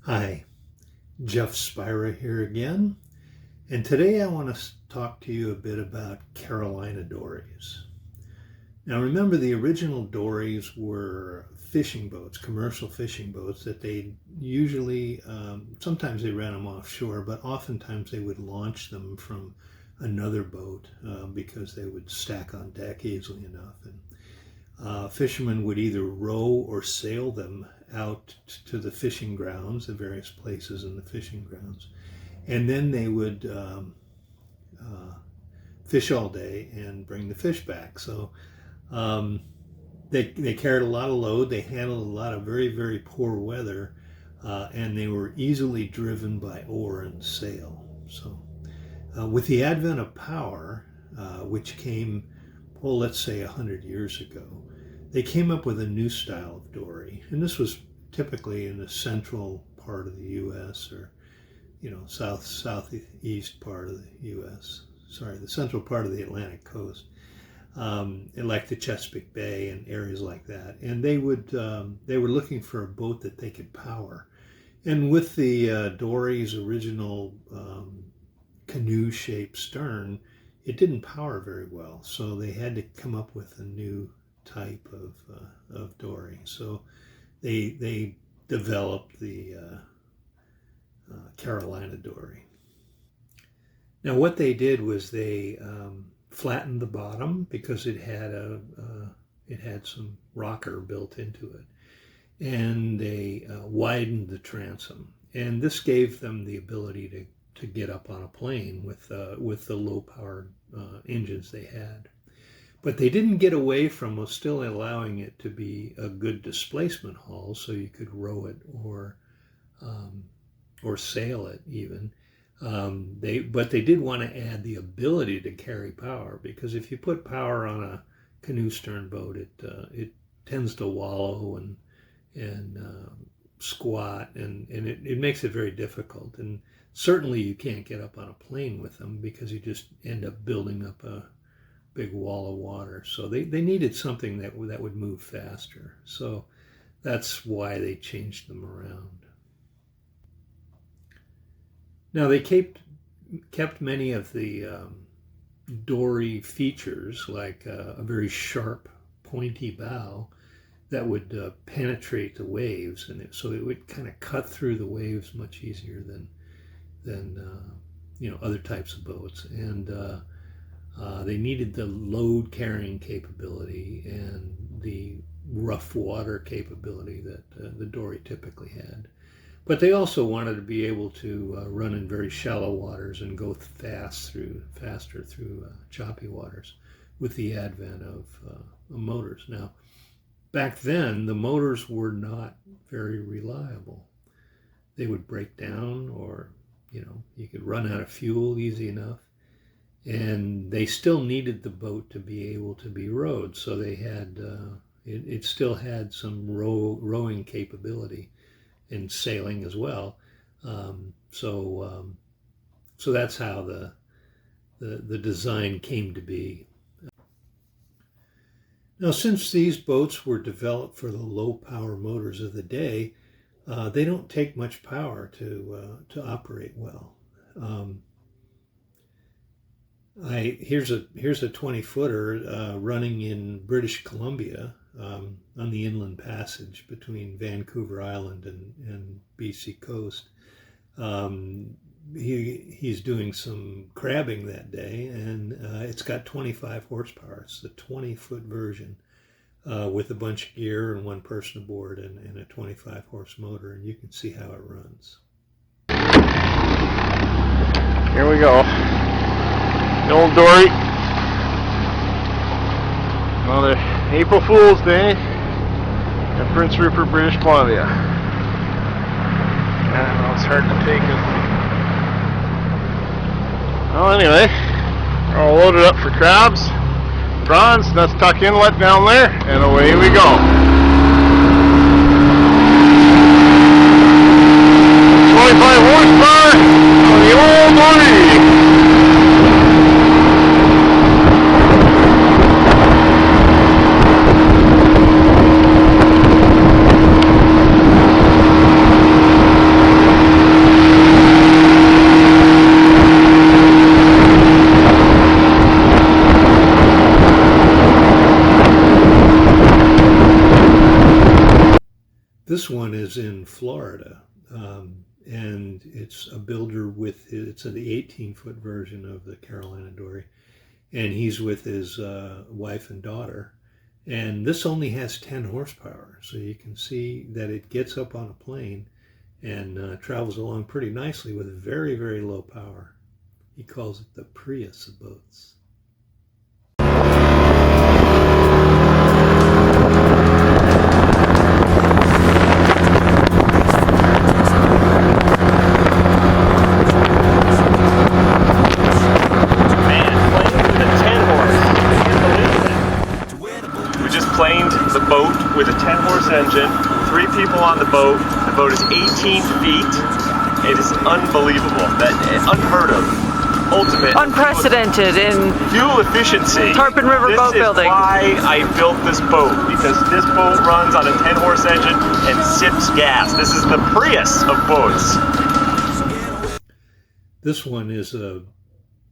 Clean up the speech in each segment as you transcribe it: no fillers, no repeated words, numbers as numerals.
Hi, Jeff Spira here again, and today I want to talk to you a bit about Carolina dories. Now remember, the original dories were fishing boats, commercial fishing boats that they usually, sometimes they ran them offshore, but oftentimes they would launch them from another boat because they would stack on deck easily enough. And fishermen would either row or sail them out to the fishing grounds, the various places in the fishing grounds, and then they would fish all day and bring the fish back. So they carried a lot of load, they handled a lot of very, very poor weather, and they were easily driven by oar and sail. So with the advent of power, which came, well, let's say 100 years ago, they came up with a new style of dory, and this was typically in the central part of the U.S. or, southeast part of the U.S. Sorry, the central part of the Atlantic coast, like the Chesapeake Bay and areas like that. And they were looking for a boat that they could power. And with the dory's original canoe-shaped stern, it didn't power very well, so they had to come up with a new type of dory. So they developed the Carolina dory. Now what they did was they flattened the bottom because it had some rocker built into it, and they widened the transom, and this gave them the ability to get up on a plane with the low powered engines they had. But they didn't get away from still allowing it to be a good displacement hull, so you could row it or sail it even. But they did want to add the ability to carry power, because if you put power on a canoe stern boat, it tends to wallow and squat, and it makes it very difficult. And certainly you can't get up on a plane with them because you just end up building up a big wall of water. So they needed something that would move faster. So that's why they changed them around. Now they kept many of the dory features, like a very sharp, pointy bow that would penetrate the waves, and so it would kind of cut through the waves much easier than other types of boats. And they needed the load carrying capability and the rough water capability that the dory typically had. But they also wanted to be able to run in very shallow waters and go faster through choppy waters with the advent of motors. Now, back then, the motors were not very reliable. They would break down, or you could run out of fuel easy enough. And they still needed the boat to be able to be rowed, so they had it still had some rowing capability and sailing as well. So that's how the design came to be. Now, since these boats were developed for the low power motors of the day, they don't take much power to operate well. Here's a 20-footer running in British Columbia on the Inland Passage between Vancouver Island and BC coast. He's doing some crabbing that day, and it's got 25 horsepower. It's the 20-foot version with a bunch of gear and one person aboard and a 25 horse motor, and you can see how it runs. Here we go. The old dory. Another April Fool's Day in Prince Rupert, British Columbia. I know it's hard to take it. Well, anyway, we're all loaded up for crabs, prawns. Let's tuck inlet down there, and away we go. 25 horsepower on the old dory. This one is in Florida, and it's a builder with, it's the 18-foot version of the Carolina dory, and he's with his wife and daughter. And this only has 10 horsepower, so you can see that it gets up on a plane and travels along pretty nicely with very, very low power. He calls it the Prius of boats. The boat with a 10-horse engine, 3 people on the boat. The boat is 18 feet. It is unbelievable. That unheard of. Ultimate. Unprecedented in fuel efficiency. Tarpon River boat building. This is why I built this boat, because this boat runs on a 10-horse engine and sips gas. This is the Prius of boats. This one is a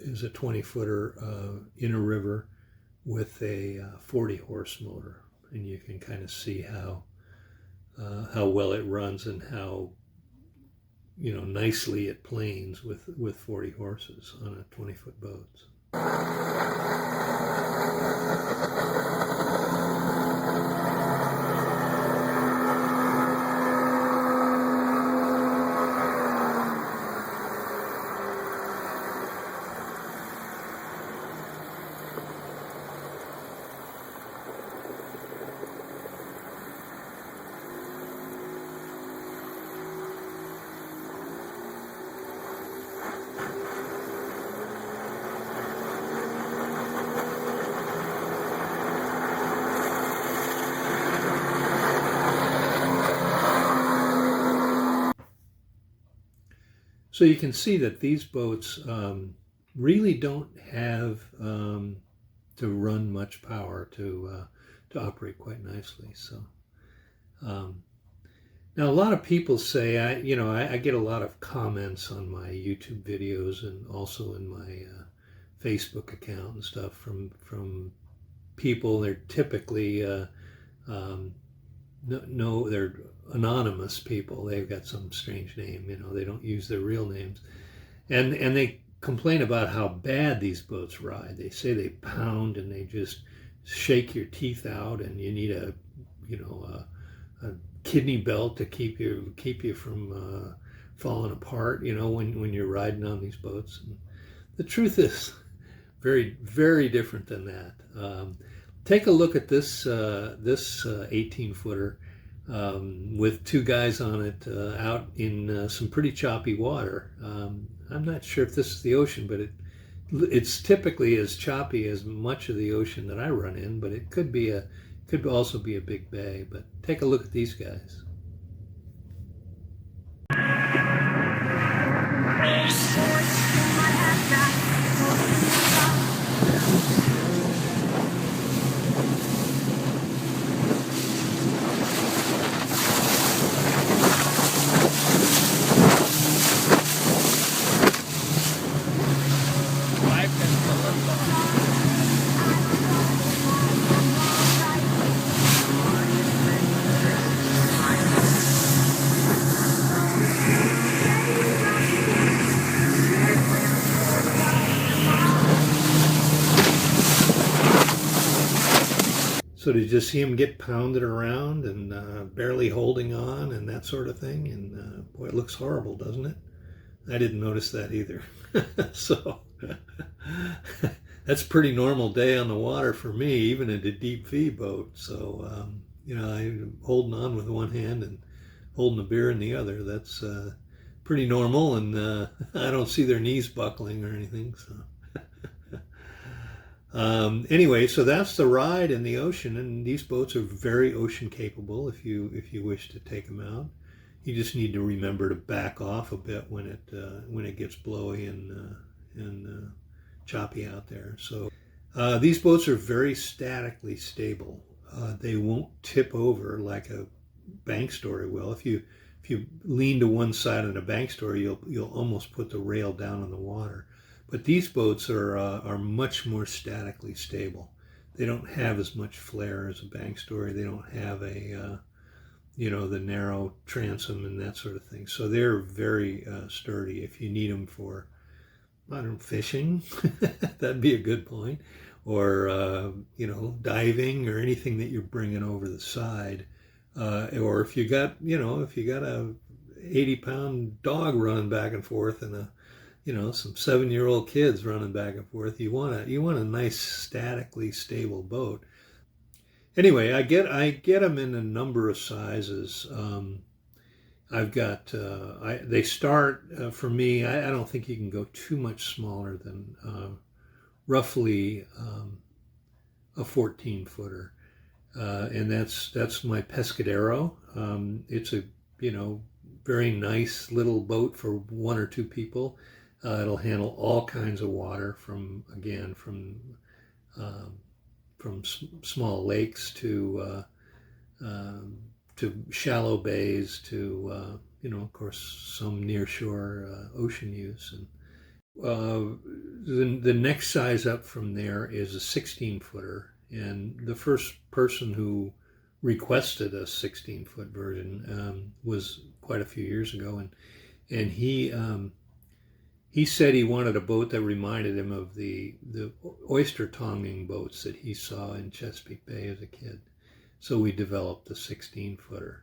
20-footer in a river with a 40-horse motor. And you can kind of see how well it runs and how, you know, nicely it planes with 40 horses on a 20-foot boat. So you can see that these boats really don't have to run much power to operate quite nicely. So now a lot of people say, I get a lot of comments on my YouTube videos and also in my Facebook account and stuff from people. They're typically they're anonymous people. They've got some strange name, they don't use their real names, and they complain about how bad these boats ride. They say they pound and they just shake your teeth out, and you need a kidney belt to keep you from falling apart, when you're riding on these boats. And the truth is very, very different than that. Take a look at this 18-footer with 2 guys on it out in some pretty choppy water. I'm not sure if this is the ocean, but it's typically as choppy as much of the ocean that I run in, but it could also be a big bay. But take a look at these guys. So did you see him get pounded around and barely holding on and that sort of thing? And boy, it looks horrible, doesn't it? I didn't notice that either. So that's a pretty normal day on the water for me, even in a deep V boat. So, I'm holding on with one hand and holding a beer in the other. That's pretty normal, and I don't see their knees buckling or anything. So. Anyway, so that's the ride in the ocean, and these boats are very ocean capable if you wish to take them out. You just need to remember to back off a bit when it gets blowy and choppy out there. So these boats are very statically stable. They won't tip over like a bank story will. If you lean to one side on a bank story, you'll almost put the rail down on the water. But these boats are much more statically stable. They don't have as much flair as a bank story. They don't have a the narrow transom and that sort of thing. So they're very sturdy. If you need them for, I don't know, fishing, that'd be a good point, or diving or anything that you're bringing over the side, or if you got a 80-pound dog running back and forth and some 7-year-old kids running back and forth, you want a nice statically stable boat. Anyway, I get them in a number of sizes. I've got they start for me. I don't think you can go too much smaller than roughly a 14-footer, and that's my Pescadero. It's a very nice little boat for 1 or 2 people. It'll handle all kinds of water from small lakes to shallow bays to of course some nearshore ocean use. And the next size up from there is a 16-footer, and the first person who requested a 16-foot version was quite a few years ago, and he said he wanted a boat that reminded him of the oyster tonging boats that he saw in Chesapeake Bay as a kid. So we developed the 16-footer.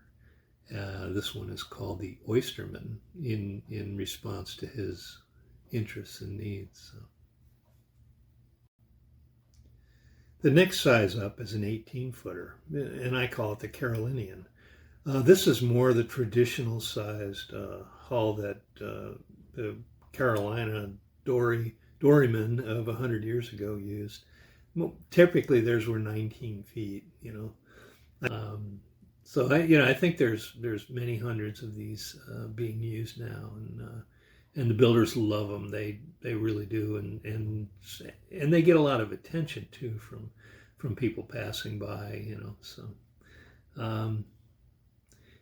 This one is called the Oysterman in response to his interests and needs. So. The next size up is an 18-footer, and I call it the Carolinian. This is more the traditional sized hull that the Carolina dorymen of 100 years ago used. Well, typically theirs were 19 feet, so I think there's many hundreds of these being used now, and the builders love them. They really do, and they get a lot of attention too from people passing by, So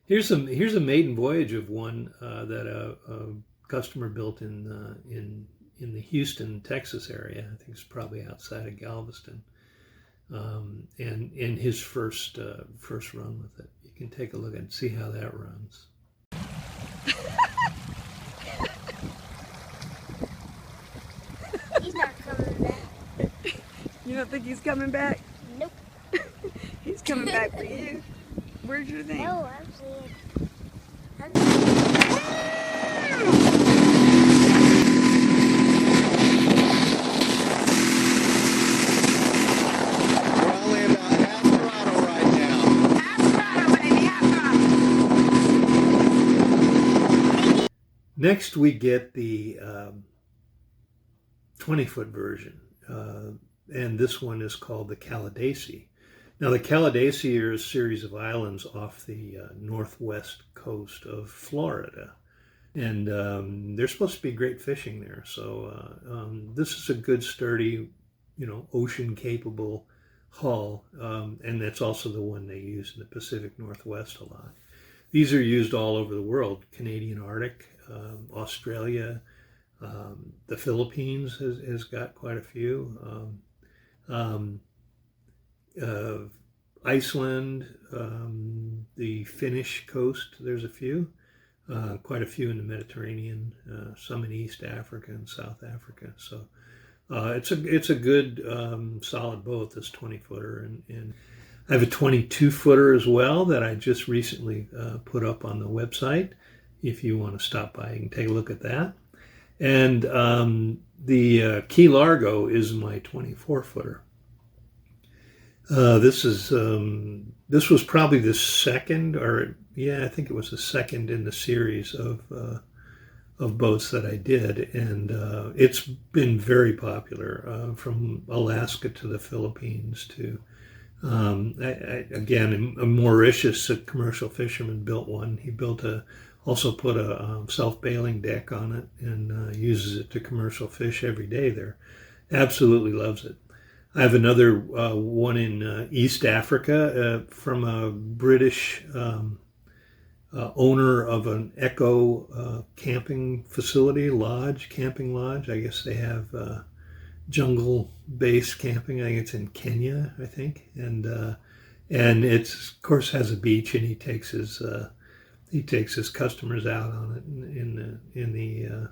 here's a maiden voyage of one that a customer built in the Houston, Texas area. I think it's probably outside of Galveston, and his first run with it. You can take a look and see how that runs. He's not coming back. You don't think he's coming back? Nope. He's coming back for you. Where's your thing? No, I'm seeing. We're only about half throttle right now. Half throttle, baby, half throttle. Next, we get the 20-foot version, and this one is called the Calidasi. Now, the Calidasi are a series of islands off the northwest coast of Florida, and there's supposed to be great fishing there. So this is a good, sturdy, ocean-capable hull, and that's also the one they use in the Pacific Northwest a lot. These are used all over the world: Canadian Arctic, Australia, the Philippines has got quite a few. Iceland, the Finnish coast, there's a few, quite a few in the Mediterranean, some in East Africa and South Africa. So it's a good solid boat, this 20-footer, and I have a 22-footer as well that I just recently put up on the website. If you want to stop by, you can take a look at that. And the Key Largo is my 24-footer. This was probably the second, I think it was the second in the series of boats that I did, and it's been very popular from Alaska to the Philippines to again, a Mauritius, a commercial fisherman, built one. He also put a self-bailing deck on it and uses it to commercial fish every day there. Absolutely loves it. I have another one in East Africa from a British owner of an eco camping facility, camping lodge. I guess they have jungle-based camping. I think it's in Kenya, and and it's of course has a beach, and he takes his customers out on it in the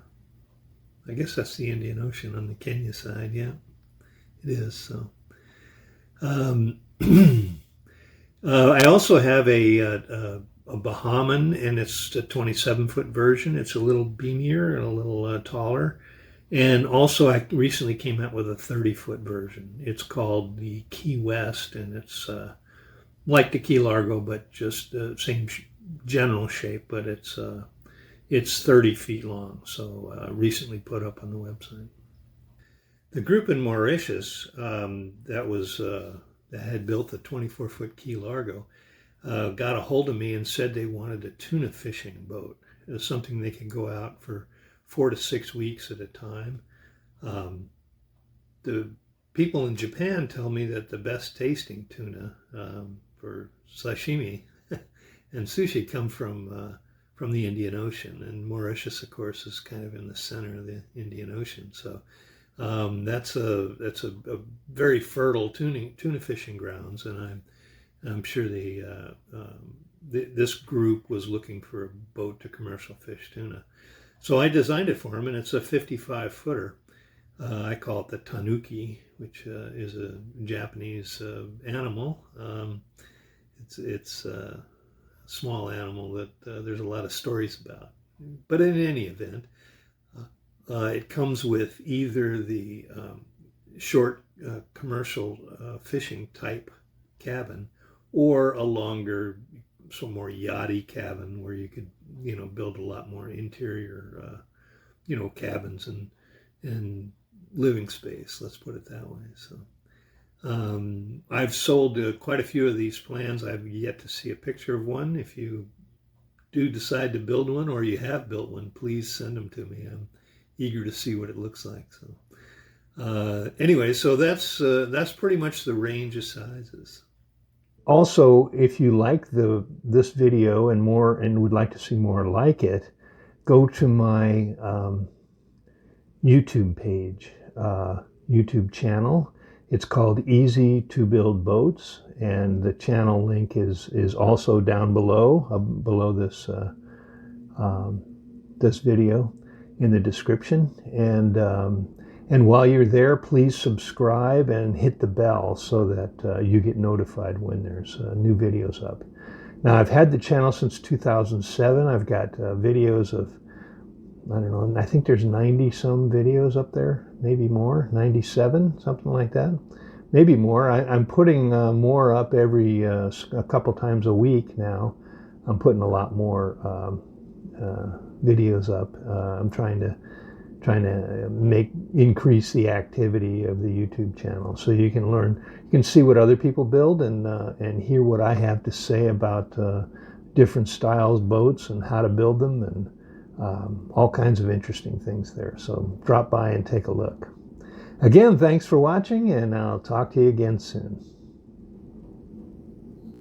I guess that's the Indian Ocean on the Kenya side. Yeah, it is. So I also have a Bahamian, and it's a 27-foot version. It's a little beamier and a little taller. And also, I recently came out with a 30-foot version. It's called the Key West, and it's like the Key Largo, but just the same general shape. But it's 30 feet long. So recently put up on the website. The group in Mauritius that had built the 24-foot Key Largo got a hold of me and said they wanted a tuna fishing boat. It was something they could go out for 4 to 6 weeks at a time. The people in Japan tell me that the best tasting tuna for sashimi and sushi come from the Indian Ocean, and Mauritius, of course, is kind of in the center of the Indian Ocean. So that's a very fertile tuna fishing grounds, and I'm sure this group was looking for a boat to commercial fish tuna. So I designed it for them, and it's a 55-footer. I call it the tanuki, which is a Japanese animal. It's a small animal that there's a lot of stories about. But in any event, it comes with either the short commercial fishing type cabin, or a longer, more yachty cabin where you could, build a lot more interior, cabins and living space. Let's put it that way. So I've sold quite a few of these plans. I've yet to see a picture of one. If you do decide to build one, or you have built one, please send them to me. I'm eager to see what it looks like. So anyway, so that's pretty much the range of sizes. Also, if you like this video and more, and would like to see more like it, go to my YouTube page, YouTube channel. It's called Easy to Build Boats, and the channel link is also down below this video in the description. And while you're there, please subscribe and hit the bell so that you get notified when there's new videos up. Now, I've had the channel since 2007. I've got videos of, I don't know, I think there's 90 some videos up there, maybe more, 97, something like that, maybe more. I'm putting more up every a couple times a week now. I'm putting a lot more videos up. I'm trying to increase the activity of the YouTube channel, so you can see what other people build and hear what I have to say about different styles boats and how to build them, and all kinds of interesting things there. So drop by and take a look. Again, thanks for watching, and I'll talk to you again soon.